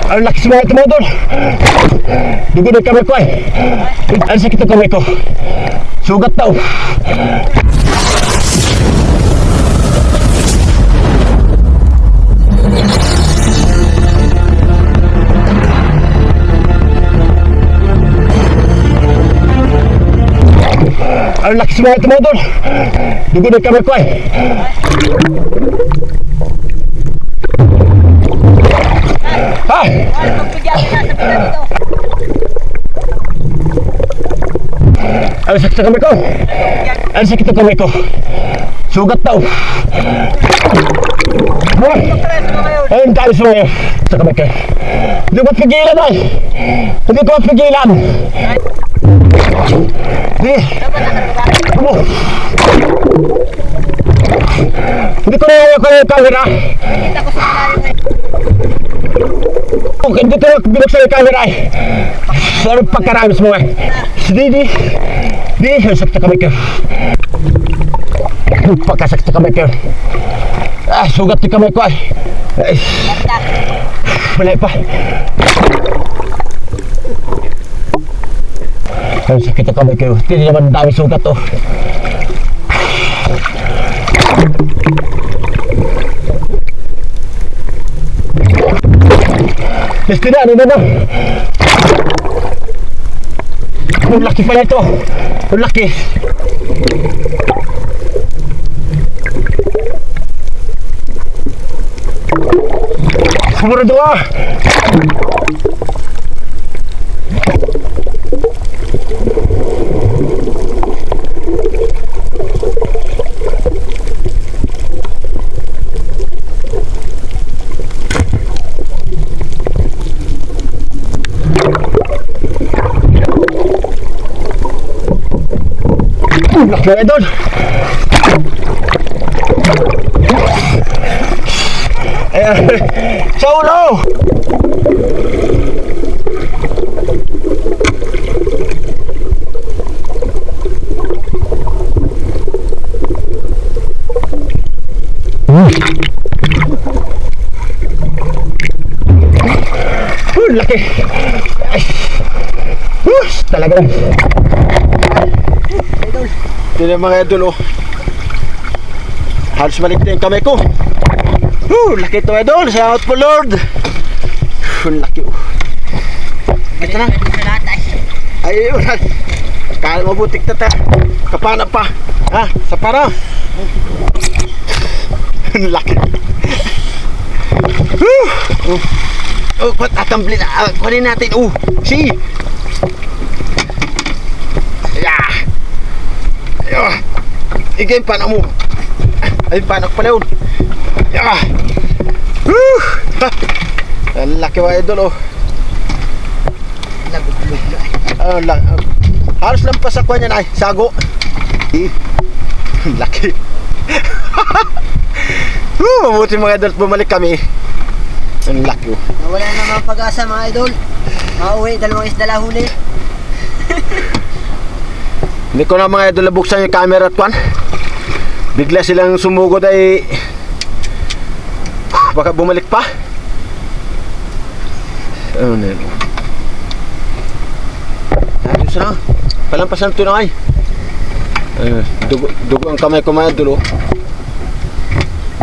Ang lakas mga ito mga idol. Dugo na kamay ko ay. Ang sakit ang kamay ko. Sugat daw. Ang lakas mga ito mga idol. Dugo na kamay ko ay. Ang sakit ang kamay ko. Ang sakit ang kamay ko. Sugat daw. Ay, ang tayo sumayo sa kamay ko. Hindi ko mapigilan ay. Hindi ko mapigilan. Hindi ko na yung camera. Hindi ko na binuksan yung camera ay. Sorry pagkaramis mo eh. Di, sakta kamay ko. Pagkasakta kamay ko. Sugat yung kamay ko ay. Wala pa. Ang sakit ang kamay ko. Hindi naman dami sugat oh. Destina, ano na? Ang laki pala ito. Ang laki. Sigurado ah. Laki na doon. Sa ulo. Laki. Talaga lang. Ito na mga idol oh. Halos malig na yung kamay ko. Laki ito idol. Shout po Lord. Laki oh. Ito na. Ay yun. Kaya mabutik na ta. Kapana pa. Ha? Sa para. Laki. Tatambli na. Kunin natin. See. Igay panak mo. Ay panak pala yun. Laki mga idol oh. Halos lang pa sa kwan yan ay. Sago. Laki. Mabuti mga idol. Bumalik kami. Ang laki oh. Nawala naman pag-asa mga idol. Mauwi. Dalawang isda lang huli. Hindi ko na mga idol nabuksan yung camera at kwan. Bigla silang sumugod ay baka bumalik pa. Ano na yun? Ayos na. Palampasan ito na ay. Dugo ang kamay ko mga idol oh.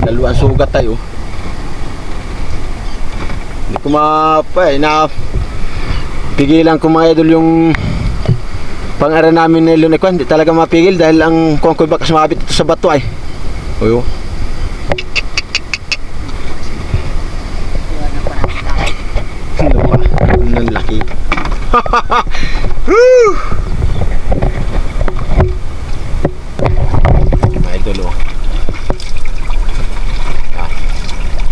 Dalawang sugat tayo. Hindi ko pigilan ko mga idol yung pang-ara namin na ilun hindi talaga mapigil dahil ang kuwang ko'y bakas makabit ito sa bato ay. Uyo. Ano ba? Ang laki. May dulo.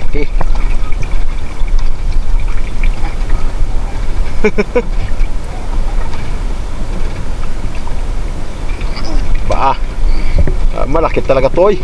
Okay. Malaki talaga toy.